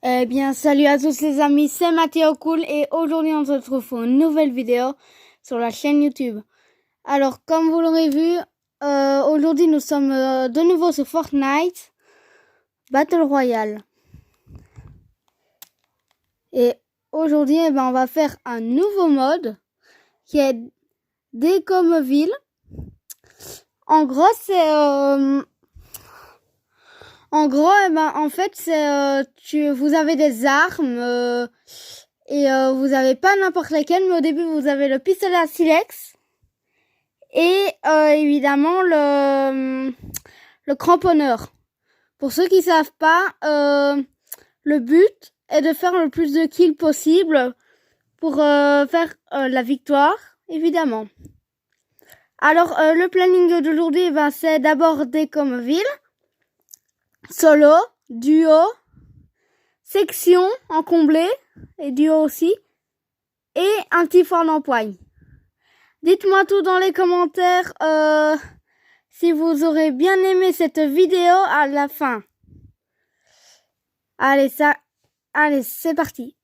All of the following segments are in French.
Eh bien, salut à tous les amis, c'est Mathéo Cool et aujourd'hui on se retrouve pour une nouvelle vidéo sur la chaîne YouTube. Alors, comme vous l'aurez vu, aujourd'hui nous sommes de nouveau sur Fortnite Battle Royale. Et aujourd'hui, on va faire un nouveau mode qui est Décomville. En gros, en fait, vous avez des armes et vous avez pas n'importe lesquelles, mais au début, vous avez le pistolet à silex et évidemment le cramponneur. Pour ceux qui savent pas, le but est de faire le plus de kills possible pour faire la victoire, évidemment. Alors, le planning d'aujourd'hui, c'est d'abord Décomville, solo, duo, section en comblé et duo aussi, et un petit fort d'empoigne. Dites-moi tout dans les commentaires si vous aurez bien aimé cette vidéo à la fin. Allez, c'est parti.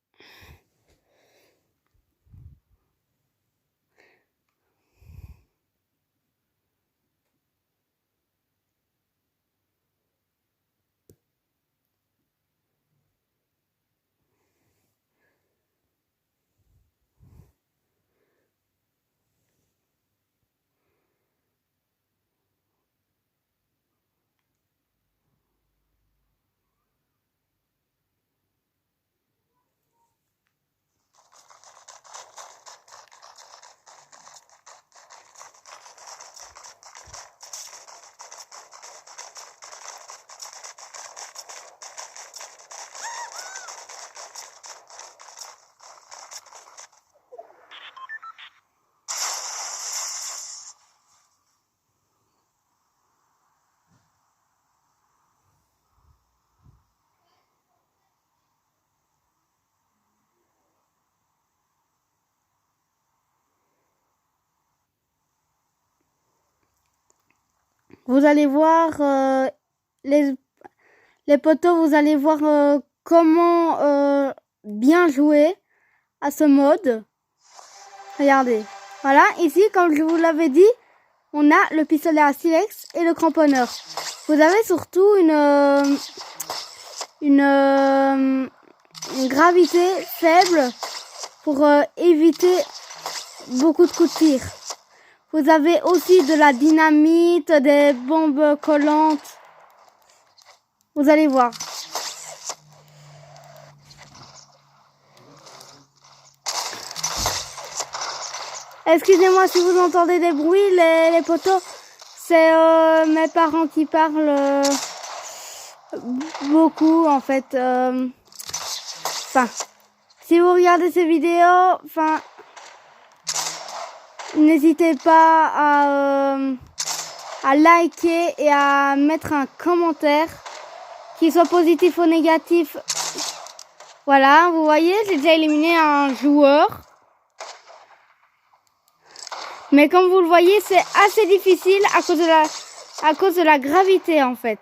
Vous allez voir les potos, vous allez voir comment bien jouer à ce mode. Regardez. Voilà, ici, comme je vous l'avais dit, on a le pistolet à silex et le cramponneur. Vous avez surtout une gravité faible pour éviter beaucoup de coups de tir. Vous avez aussi de la dynamite, des bombes collantes. Vous allez voir. Excusez-moi si vous entendez des bruits, les potos. C'est mes parents qui parlent beaucoup en fait. Si vous regardez ces vidéos, n'hésitez pas à liker et à mettre un commentaire, qu'il soit positif ou négatif. Voilà, vous voyez, j'ai déjà éliminé un joueur. Mais comme vous le voyez, c'est assez difficile à cause de la gravité en fait.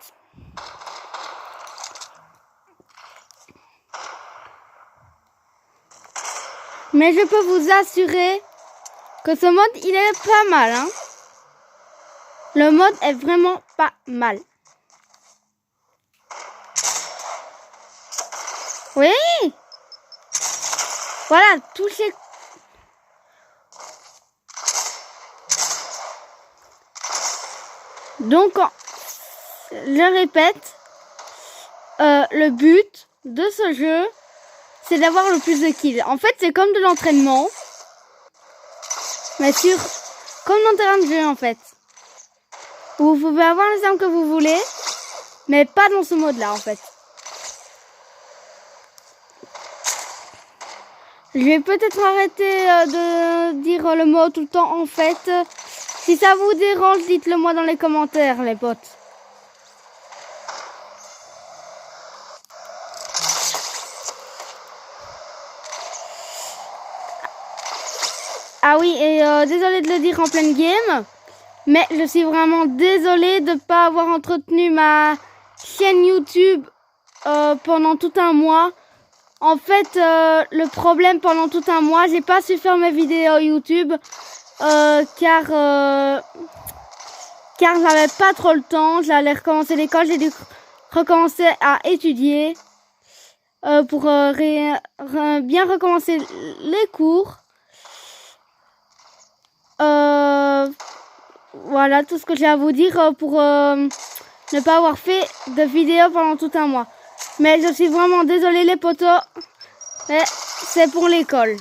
Mais je peux vous assurer que ce mode, il est pas mal, hein. Le mode est vraiment pas mal. Oui. Voilà, touchez. Donc, je répète, le but de ce jeu, c'est d'avoir le plus de kills. En fait, c'est comme de l'entraînement, mais comme dans terrain de jeu en fait. Vous pouvez avoir les armes que vous voulez, mais pas dans ce mode-là en fait. Je vais peut-être arrêter de dire le mot tout le temps en fait. Si ça vous dérange, dites-le moi dans les commentaires, les potes. Ah oui, et désolé de le dire en pleine game, mais je suis vraiment désolée de ne pas avoir entretenu ma chaîne YouTube pendant tout un mois En fait, le problème pendant tout un mois, j'ai pas su faire mes vidéos YouTube car j'avais pas trop le temps. J'allais recommencer l'école, j'ai dû recommencer à étudier pour bien recommencer les cours. Voilà tout ce que j'ai à vous dire pour ne pas avoir fait de vidéo pendant tout un mois. Mais je suis vraiment désolée les potos, mais c'est pour l'école.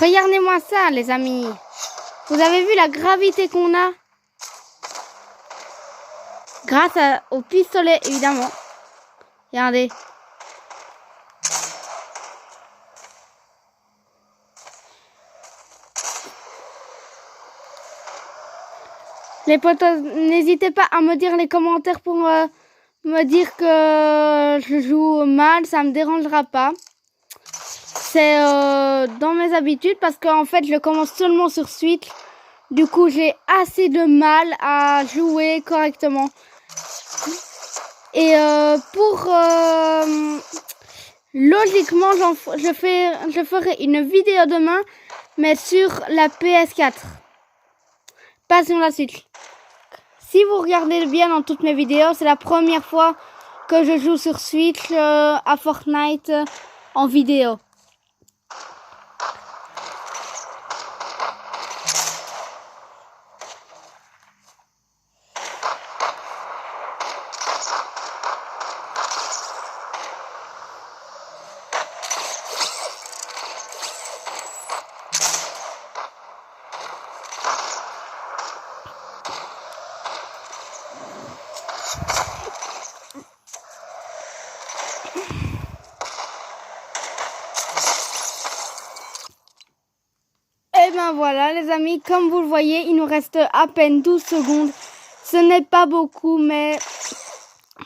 Regardez-moi ça les amis. Vous avez vu la gravité qu'on a? Grâce au pistolet évidemment. Regardez. Les potos, n'hésitez pas à me dire les commentaires pour me dire que je joue mal, ça me dérangera pas. C'est dans mes habitudes parce qu'en fait je commence seulement sur Switch. Du coup j'ai assez de mal à jouer correctement. Et logiquement je ferai une vidéo demain mais sur la PS4. Pas sur la Switch. Si vous regardez bien dans toutes mes vidéos, c'est la première fois que je joue sur Switch à Fortnite en vidéo. Et ben voilà les amis, comme vous le voyez, il nous reste à peine 12 secondes. Ce n'est pas beaucoup, mais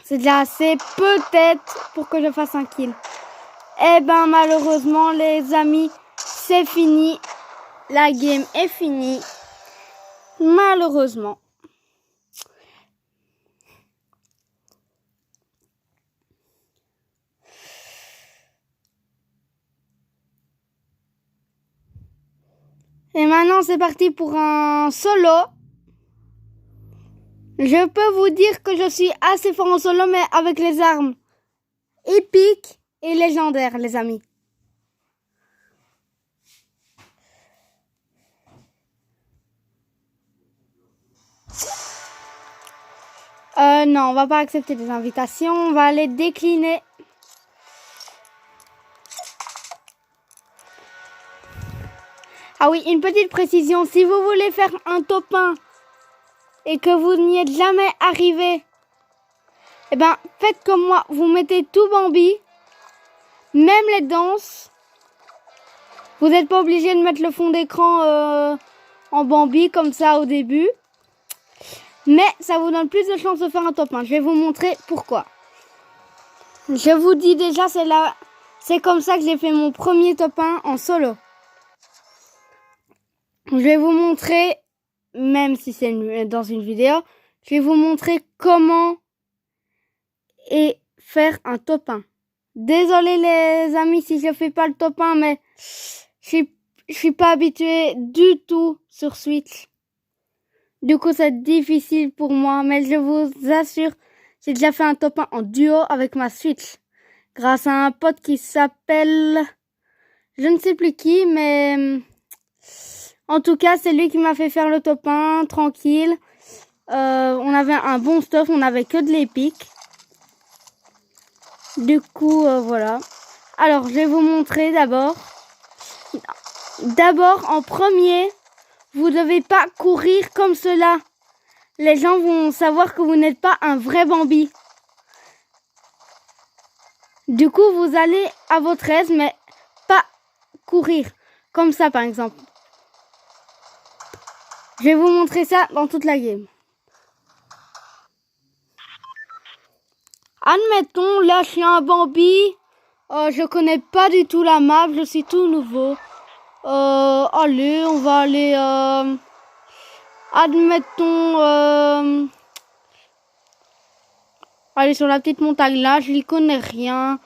c'est déjà assez peut-être pour que je fasse un kill. Et ben malheureusement les amis, c'est fini. La game est finie. Malheureusement. Et maintenant c'est parti pour un solo. Je peux vous dire que je suis assez fort en solo, mais avec les armes épiques et légendaires, les amis. Non, on va pas accepter des invitations, on va les décliner. Ah oui, une petite précision, si vous voulez faire un top 1 et que vous n'y êtes jamais arrivé, eh ben faites comme moi, vous mettez tout Bambi, même les danses. Vous n'êtes pas obligé de mettre le fond d'écran en Bambi comme ça au début. Mais ça vous donne plus de chances de faire un top 1. Je vais vous montrer pourquoi. Je vous dis déjà, c'est comme ça que j'ai fait mon premier top 1 en solo. Je vais vous montrer, même si c'est dans une vidéo, je vais vous montrer comment faire un top 1. Désolé les amis si je fais pas le top 1, mais je suis pas habituée du tout sur Switch. Du coup, c'est difficile pour moi, mais je vous assure, j'ai déjà fait un top 1 en duo avec ma Switch. Grâce à un pote qui s'appelle, je ne sais plus qui, mais en tout cas, c'est lui qui m'a fait faire le top 1, tranquille. On avait un bon stuff, on avait que de l'épique. Du coup, voilà. Alors, je vais vous montrer d'abord. D'abord, en premier, vous devez pas courir comme cela. Les gens vont savoir que vous n'êtes pas un vrai Bambi. Du coup, vous allez à votre aise, mais pas courir. Comme ça, par exemple. Je vais vous montrer ça dans toute la game. Admettons, là, je suis un Bambi. Je connais pas du tout la map, je suis tout nouveau. Allez, on va aller... admettons... aller sur la petite montagne là, je n'y connais rien.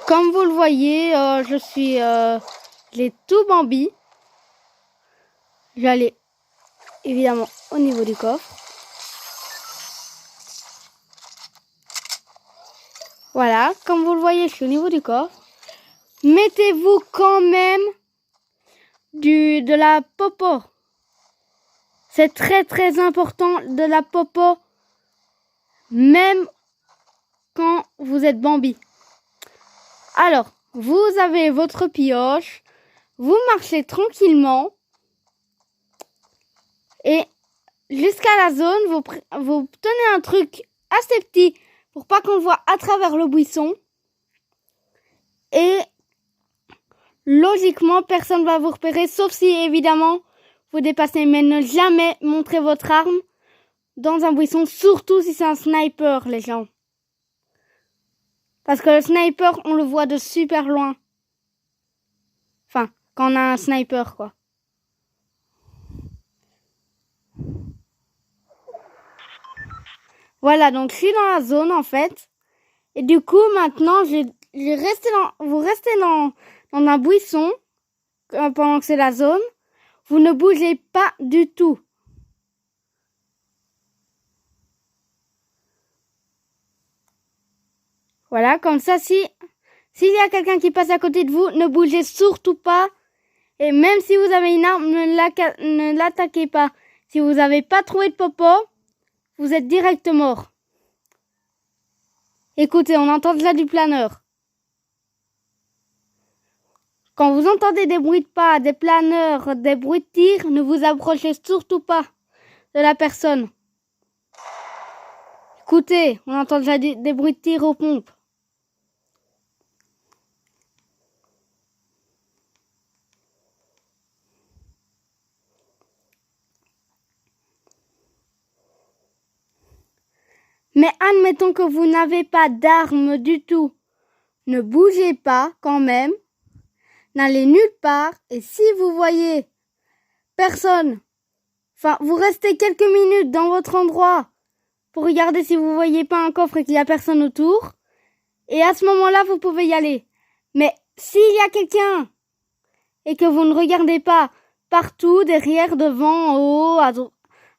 Comme vous le voyez, je suis... j'ai tout Bambi. Je vais aller évidemment au niveau du coffre. Voilà, comme vous le voyez, je suis au niveau du coffre. Mettez-vous quand même de la popo. C'est très très important de la popo, même quand vous êtes Bambi. Alors, vous avez votre pioche, vous marchez tranquillement et jusqu'à la zone, vous tenez un truc assez petit pour pas qu'on le voit à travers le buisson. Et logiquement, personne va vous repérer, sauf si évidemment vous dépassez. Mais ne jamais montrer votre arme dans un buisson, surtout si c'est un sniper, les gens. Parce que le sniper, on le voit de super loin. Enfin, quand on a un sniper, quoi. Voilà, donc je suis dans la zone, en fait. Et du coup, maintenant, vous restez dans un buisson pendant que c'est la zone. Vous ne bougez pas du tout. Voilà, comme ça, s'il y a quelqu'un qui passe à côté de vous, ne bougez surtout pas. Et même si vous avez une arme, ne l'attaquez pas. Si vous n'avez pas trouvé de popo, vous êtes direct mort. Écoutez, on entend déjà du planeur. Quand vous entendez des bruits de pas, des planeurs, des bruits de tir, ne vous approchez surtout pas de la personne. Écoutez, on entend déjà des bruits de tir aux pompes. Mais admettons que vous n'avez pas d'arme du tout. Ne bougez pas quand même. N'allez nulle part. Et si vous voyez personne, enfin, vous restez quelques minutes dans votre endroit pour regarder si vous voyez pas un coffre et qu'il y a personne autour. Et à ce moment-là, vous pouvez y aller. Mais s'il y a quelqu'un et que vous ne regardez pas partout, derrière, devant, en haut,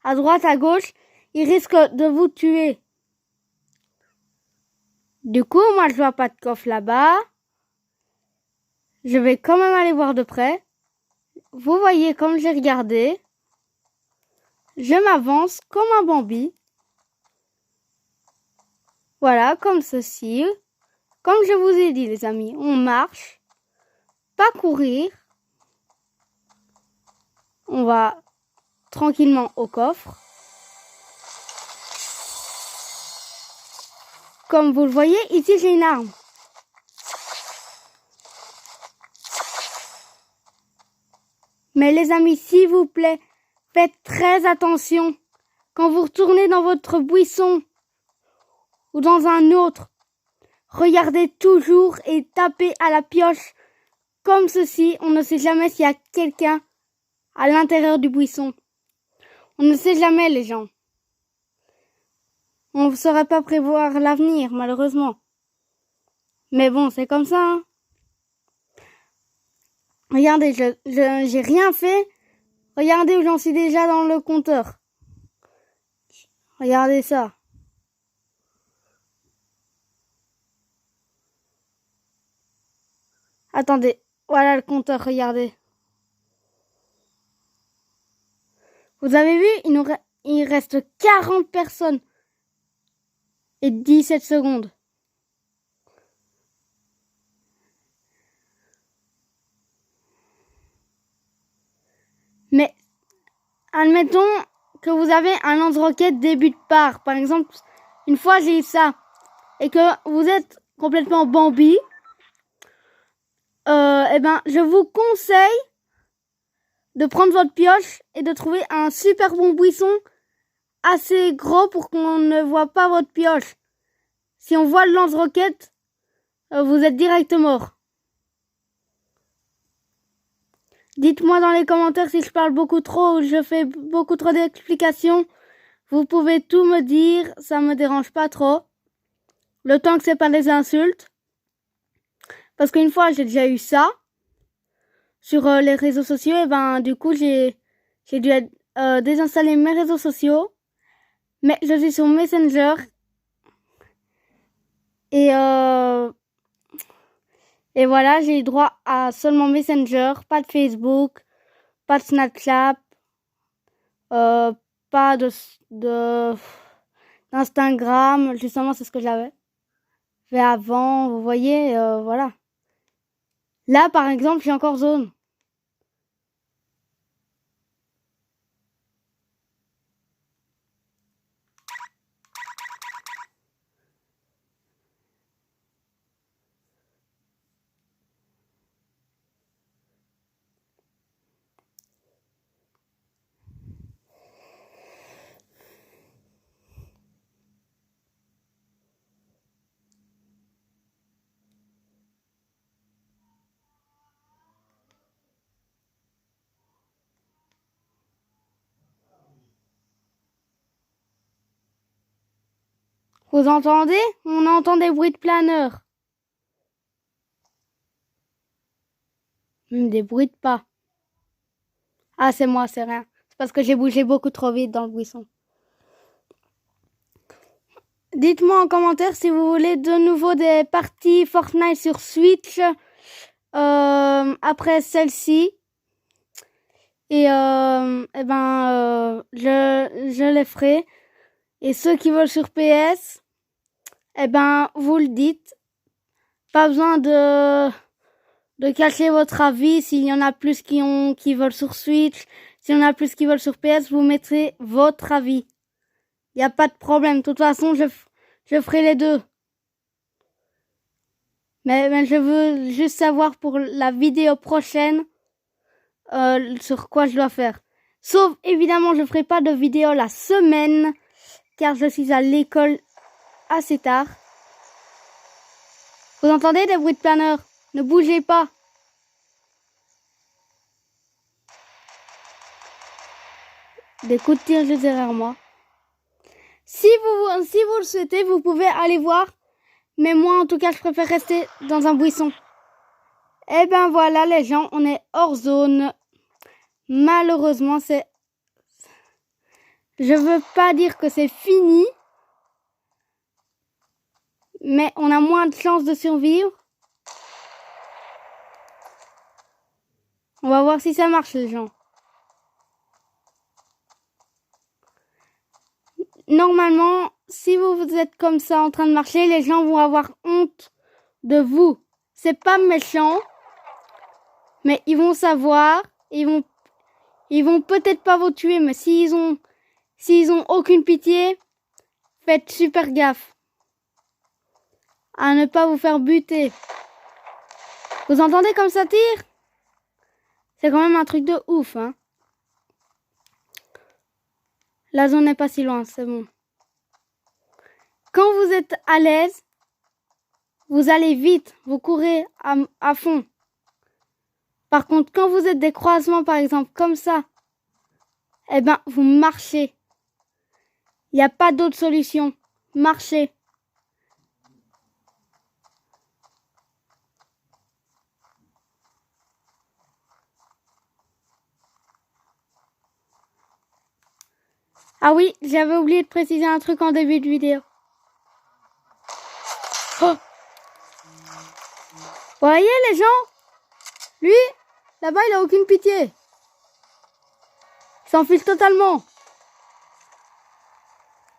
à droite, à gauche, il risque de vous tuer. Du coup, moi, je vois pas de coffre là-bas. Je vais quand même aller voir de près. Vous voyez, comme j'ai regardé, je m'avance comme un Bambi. Voilà, comme ceci. Comme je vous ai dit, les amis, on marche. Pas courir. On va tranquillement au coffre. Comme vous le voyez, ici, j'ai une arme. Mais les amis, s'il vous plaît, faites très attention. Quand vous retournez dans votre buisson ou dans un autre, regardez toujours et tapez à la pioche comme ceci. On ne sait jamais s'il y a quelqu'un à l'intérieur du buisson. On ne sait jamais, les gens. On ne saurait pas prévoir l'avenir, malheureusement. Mais bon, c'est comme ça, hein. Regardez, j'ai rien fait. Regardez où j'en suis déjà dans le compteur. Regardez ça. Attendez, voilà le compteur, regardez. Vous avez vu, il reste 40 personnes et 17 secondes. Mais admettons que vous avez un lance-roquette début de part. Par exemple, une fois j'ai eu ça et que vous êtes complètement Bambi, je vous conseille de prendre votre pioche et de trouver un super bon buisson assez gros pour qu'on ne voit pas votre pioche. Si on voit le lance-roquette, vous êtes direct mort. Dites-moi dans les commentaires si je parle beaucoup trop ou je fais beaucoup trop d'explications. Vous pouvez tout me dire, ça me dérange pas trop. Le temps que c'est pas des insultes. Parce qu'une fois, j'ai déjà eu ça sur les réseaux sociaux. Et ben, du coup, j'ai dû désinstaller mes réseaux sociaux. Mais je suis sur Messenger. Et voilà, j'ai eu droit à seulement Messenger, pas de Facebook, pas de Snapchat, pas d'Instagram. Justement, c'est ce que j'avais fait avant. Vous voyez, voilà. Là, par exemple, j'ai encore Zone. Vous entendez? On entend des bruits de planeur. Même des bruits de pas. Ah, c'est moi, c'est rien. C'est parce que j'ai bougé beaucoup trop vite dans le buisson. Dites-moi en commentaire si vous voulez de nouveau des parties Fortnite sur Switch après celle-ci. Et je les ferai. Et ceux qui veulent sur PS, vous le dites. Pas besoin de cacher votre avis. S'il y en a plus qui veulent sur Switch, s'il y en a plus qui veulent sur PS, vous mettrez votre avis. Il n'y a pas de problème. De toute façon, je ferai les deux. Mais je veux juste savoir pour la vidéo prochaine sur quoi je dois faire. Sauf, évidemment, je ferai pas de vidéo la semaine, car je suis à l'école assez tard. Vous entendez des bruits de planeur? Ne bougez pas. Des coups de tir juste derrière moi. Si vous le souhaitez, vous pouvez aller voir. Mais moi, en tout cas, je préfère rester dans un buisson. Eh ben voilà, les gens, on est hors zone. Malheureusement, je veux pas dire que c'est fini. Mais on a moins de chances de survivre. On va voir si ça marche, les gens. Normalement, si vous êtes comme ça en train de marcher, les gens vont avoir honte de vous. C'est pas méchant, mais ils vont savoir, ils vont peut-être pas vous tuer, mais s'ils ont aucune pitié, faites super gaffe à ne pas vous faire buter. Vous entendez comme ça tire? C'est quand même un truc de ouf, hein. La zone n'est pas si loin, c'est bon. Quand vous êtes à l'aise, vous allez vite, vous courez à fond. Par contre, quand vous êtes des croisements, par exemple, comme ça, vous marchez. Il n'y a pas d'autre solution. Marchez. Ah oui, j'avais oublié de préciser un truc en début de vidéo. Oh! Vous voyez les gens? Lui, là-bas, il a aucune pitié. Il s'enfuit totalement.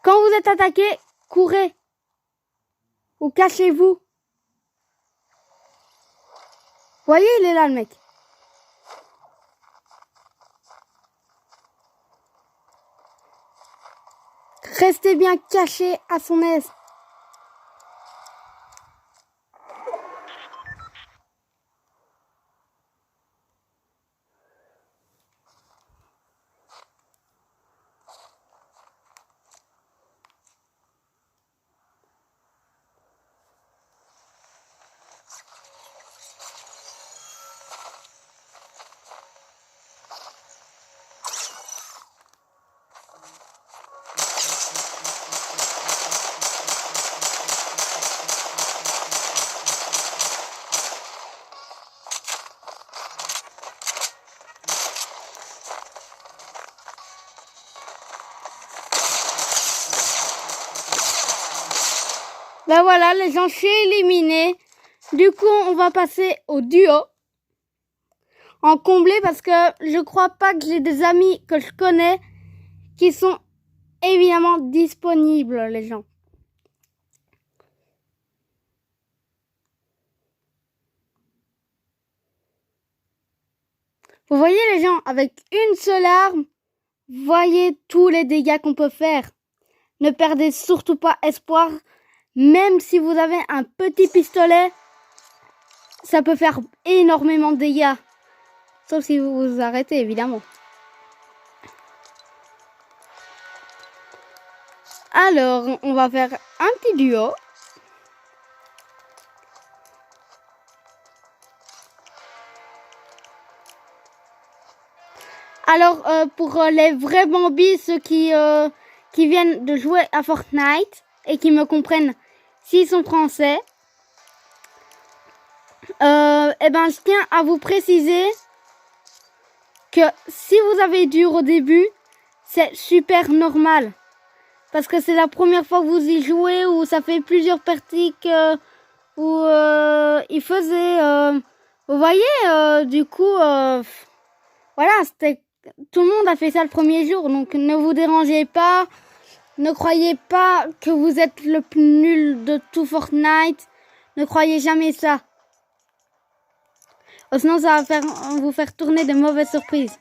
Quand vous êtes attaqué, courez. Ou cachez-vous. Vous voyez, il est là, le mec. Restez bien caché à son aise. Ben voilà, les gens, je suis éliminée. Du coup, on va passer au duo. En comblé parce que je crois pas que j'ai des amis que je connais qui sont évidemment disponibles, les gens. Vous voyez les gens, avec une seule arme, voyez tous les dégâts qu'on peut faire. Ne perdez surtout pas espoir. Même si vous avez un petit pistolet, ça peut faire énormément de dégâts. Sauf si vous vous arrêtez, évidemment. Alors, on va faire un petit duo. Alors, pour les vrais bambis, ceux qui viennent de jouer à Fortnite et qui me comprennent s'ils sont français, eh ben, je tiens à vous préciser que si vous avez dur au début, c'est super normal. Parce que c'est la première fois que vous y jouez ou ça fait plusieurs parties où il faisait... vous voyez, du coup, voilà, tout le monde a fait ça le premier jour. Donc ne vous dérangez pas. Ne croyez pas que vous êtes le plus nul de tout Fortnite. Ne croyez jamais ça. Sinon ça va vous faire tourner de mauvaises surprises.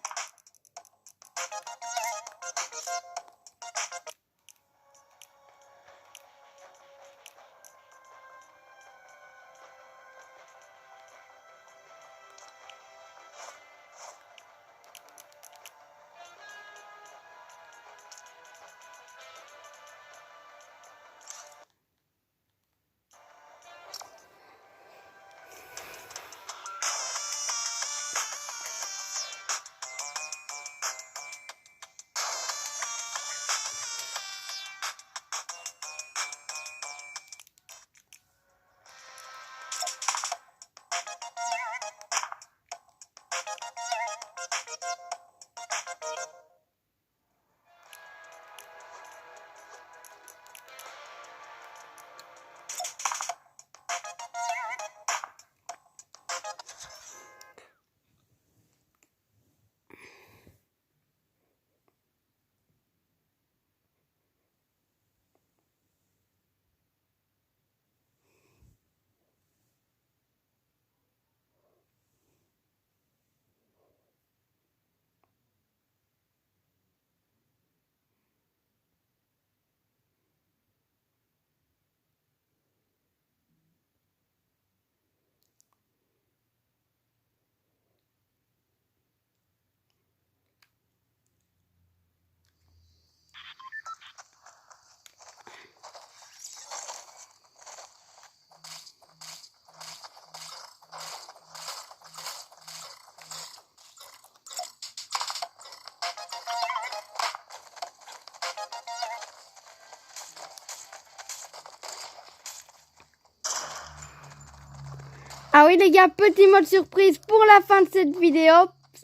Ah oui les gars, petit mode surprise pour la fin de cette vidéo.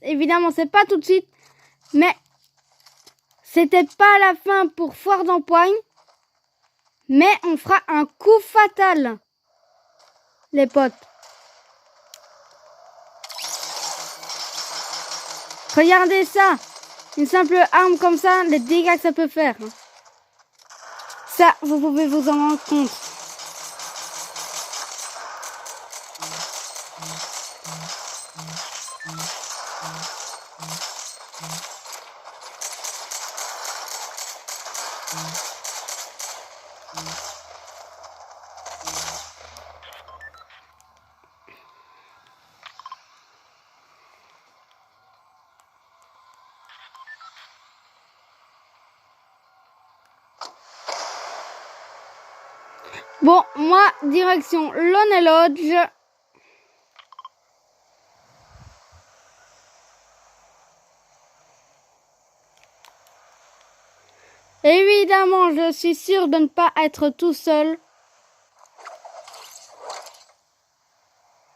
Évidemment c'est pas tout de suite, mais c'était pas la fin pour Foire d'Empoigne. Mais on fera un coup fatal, les potes. Regardez ça, une simple arme comme ça, les dégâts que ça peut faire. Ça, vous pouvez vous en rendre compte. Bon, moi, direction Lonely Lodge. Évidemment, je suis sûre de ne pas être tout seul.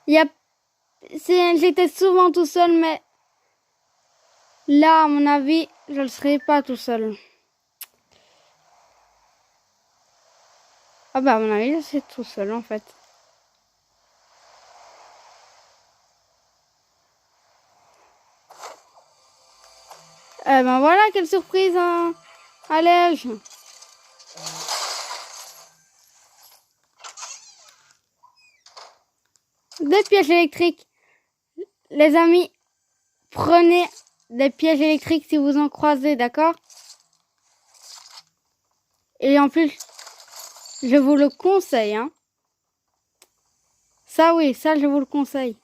J'étais souvent tout seul, mais là, à mon avis, je ne serai pas tout seul. Ah bah à mon avis, c'est tout seul en fait. Eh ben voilà, quelle surprise, hein. Allège. Des pièges électriques. Les amis, prenez des pièges électriques si vous en croisez, d'accord? Et en plus, je vous le conseille, hein. Ça oui, ça je vous le conseille.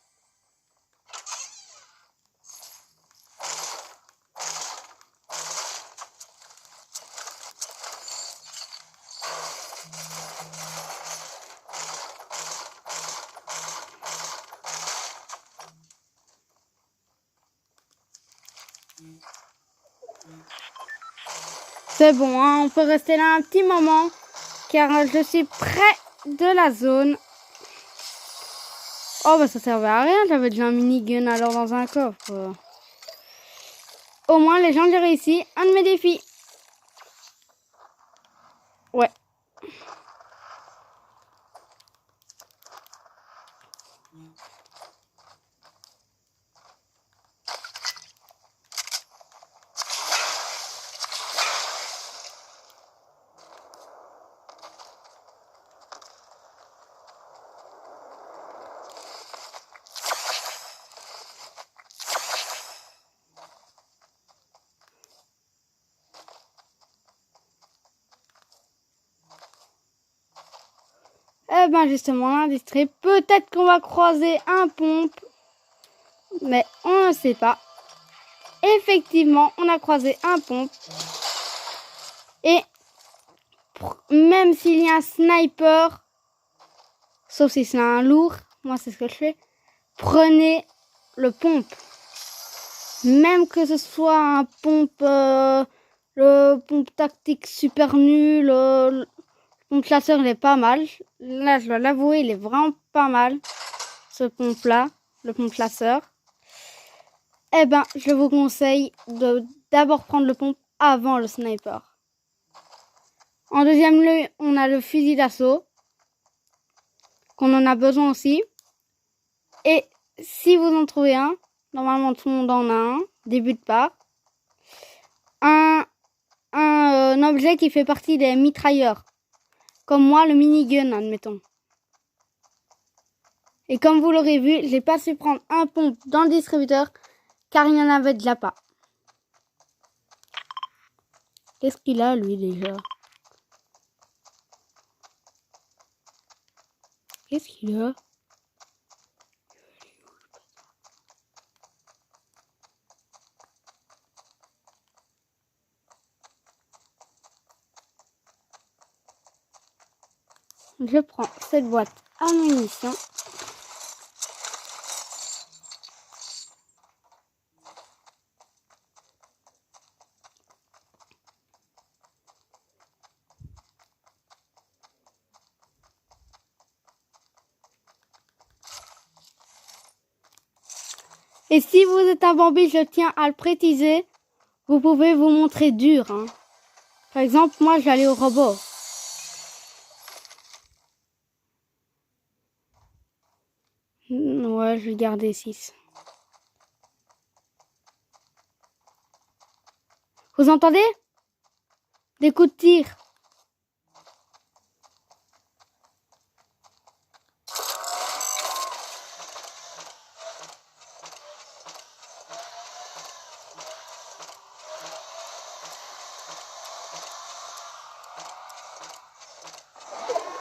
C'est bon, hein, on peut rester là un petit moment, car je suis près de la zone. Oh bah ça servait à rien, j'avais déjà un minigun alors dans un coffre. Au moins les gens j'ai réussi un de mes défis. Ouais. Eh ben justement, l'industrie, peut-être qu'on va croiser un pompe, mais on ne sait pas. Effectivement, on a croisé un pompe. Et même s'il y a un sniper, sauf si c'est un lourd, moi c'est ce que je fais, prenez le pompe. Même que ce soit un pompe, le pompe tactique super nul, le pompe classeur il est pas mal. Là je dois l'avouer, il est vraiment pas mal, ce pompe là, le pompe classeur. Eh ben je vous conseille de d'abord prendre le pompe avant le sniper. En deuxième lieu, on a le fusil d'assaut, qu'on en a besoin aussi. Et si vous en trouvez un, normalement tout le monde en a un, débute pas. Un objet qui fait partie des mitrailleurs. Comme moi, le minigun, admettons. Et comme vous l'aurez vu, j'ai pas su prendre un pompe dans le distributeur, car il n'y en avait déjà pas. Qu'est-ce qu'il a, lui, déjà? Qu'est-ce qu'il a? Je prends cette boîte à munitions. Et si vous êtes un Bambi, je tiens à le préciser, vous pouvez vous montrer dur, hein. Par exemple, moi, j'allais au robot. Ouais, je vais garder 6. Vous entendez? Des coups de tir.